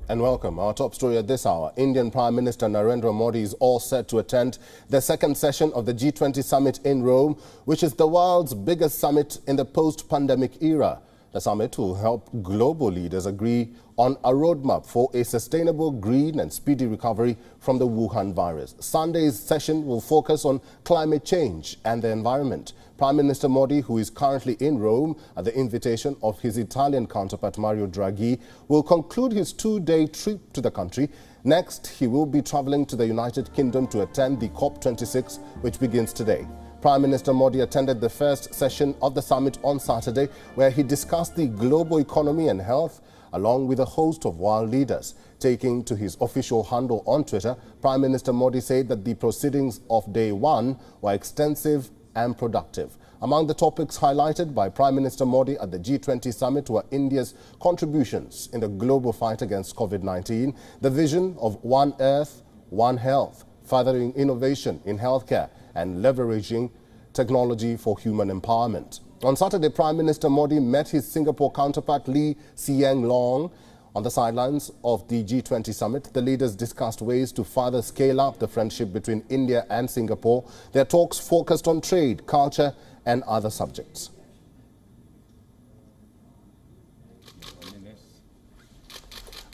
And welcome. Our top story at this hour. Indian Prime Minister Narendra Modi is all set to attend the second session of the G20 Summit in Rome, which is the world's biggest summit in the post-pandemic era. The summit will help global leaders agree on a roadmap for a sustainable, green and speedy recovery from the Wuhan virus. Sunday's session will focus on climate change and the environment. Prime Minister Modi, who is currently in Rome at the invitation of his Italian counterpart Mario Draghi, will conclude his two-day trip to the country. Next, he will be traveling to the United Kingdom to attend the COP26, which begins today. Prime Minister Modi attended the first session of the summit on Saturday, where he discussed the global economy and health, along with a host of world leaders. Taking to his official handle on Twitter, Prime Minister Modi said that the proceedings of day one were extensive and productive. Among the topics highlighted by Prime Minister Modi at the G20 Summit were India's contributions in the global fight against COVID-19, the vision of One Earth, One Health, furthering innovation in healthcare and leveraging technology for human empowerment. On Saturday, Prime Minister Modi met his Singapore counterpart Lee Hsien Loong. On the sidelines of the G20 Summit, the leaders discussed ways to further scale up the friendship between India and Singapore. Their talks focused on trade, culture and other subjects.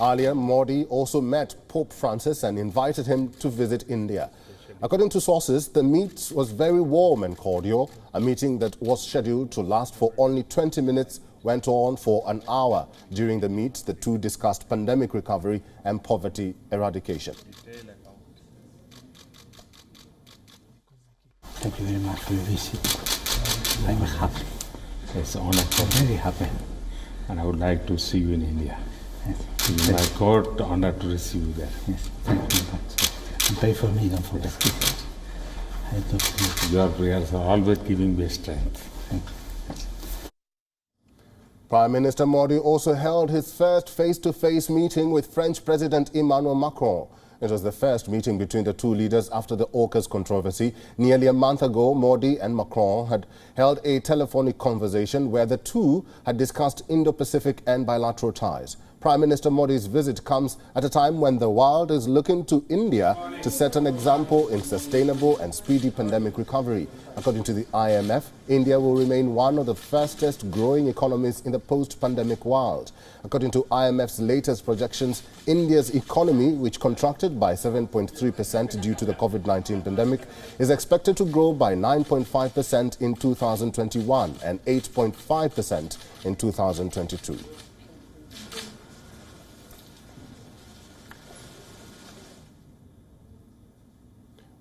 Earlier, Modi also met Pope Francis and invited him to visit India. According to sources, the meet was very warm and cordial. A meeting that was scheduled to last for only 20 minutes went on for an hour. During the meet, the two discussed pandemic recovery and poverty eradication. Thank you very much for your visit. I'm happy. It's an honor. I'm very happy. And I would like to see you in India. Yes. It's my great honor to receive you there. Yes. Thank you very much. And pray for me, don't forget. Your prayers are always giving me strength. Thank you. Prime Minister Modi also held his first face-to-face meeting with French President Emmanuel Macron. It was the first meeting between the two leaders after the AUKUS controversy. Nearly a month ago, Modi and Macron had held a telephonic conversation where the two had discussed Indo-Pacific and bilateral ties. Prime Minister Modi's visit comes at a time when the world is looking to India to set an example in sustainable and speedy pandemic recovery. According to the IMF, India will remain one of the fastest growing economies in the post-pandemic world. According to IMF's latest projections, India's economy, which contracted by 7.3% due to the COVID-19 pandemic, is expected to grow by 9.5% in 2021 and 8.5% in 2022.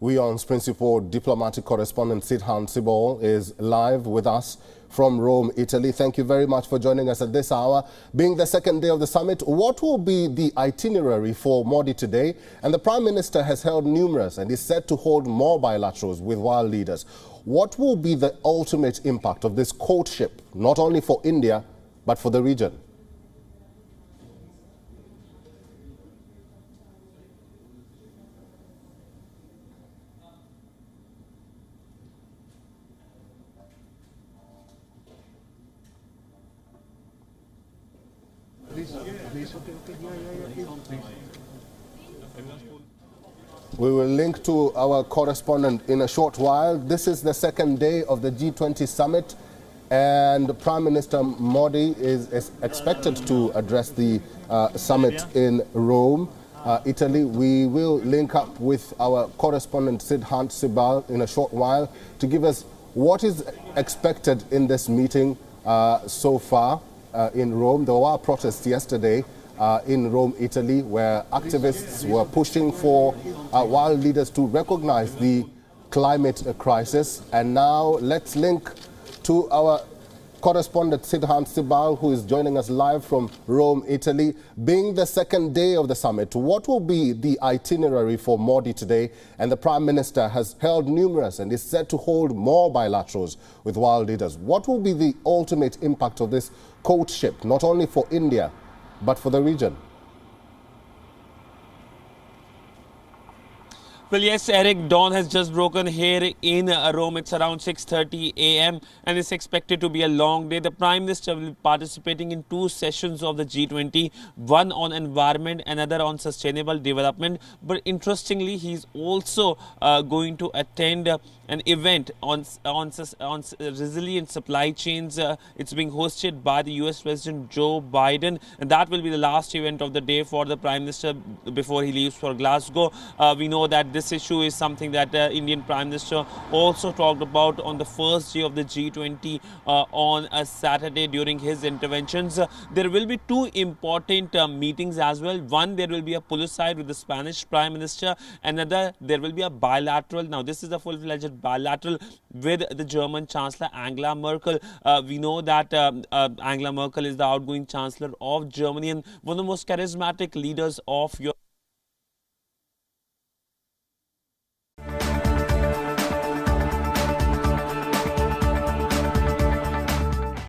WION's principal diplomatic correspondent Sidhan Sibol is live with us from Rome, Italy. Thank you very much for joining us at this hour. Being the second day of the summit, what will be the itinerary for Modi today? And the Prime Minister has held numerous and is set to hold more bilaterals with world leaders. What will be the ultimate impact of this courtship, not only for India, but for the region? We will link to our correspondent in a short while. This is the second day of the G20 Summit, and Prime Minister Modi is expected to address the summit in Rome, Italy. We will link up with our correspondent Sidhan Sibal in a short while to give us what is expected in this meeting so far in Rome. There were protests yesterday in Rome, Italy, where activists were pushing for world leaders to recognize the climate crisis. And now let's link to our correspondent Sidhan Sibal, who is joining us live from Rome, Italy. Being the second day of the summit, what will be the itinerary for Modi today? And the Prime Minister has held numerous and is set to hold more bilaterals with world leaders. What will be the ultimate impact of this courtship, not only for India, but for the region? Well, yes, Eric, dawn has just broken here in Rome. It's around 6:30 a.m. and it's expected to be a long day. The Prime Minister will be participating in two sessions of the G20, one on environment, another on sustainable development. But interestingly, he's also going to attend an event on resilient supply chains. It's being hosted by the US President Joe Biden, and that will be the last event of the day for the Prime Minister before he leaves for Glasgow. We know that this issue is something that Indian Prime Minister also talked about on the first day of the G20 on a Saturday during his interventions. There will be two important meetings as well. One, there will be a pull-aside with the Spanish Prime Minister. Another, there will be a bilateral. Now, this is a full-fledged bilateral with the German Chancellor Angela Merkel. We know that Angela Merkel is the outgoing Chancellor of Germany and one of the most charismatic leaders of Europe.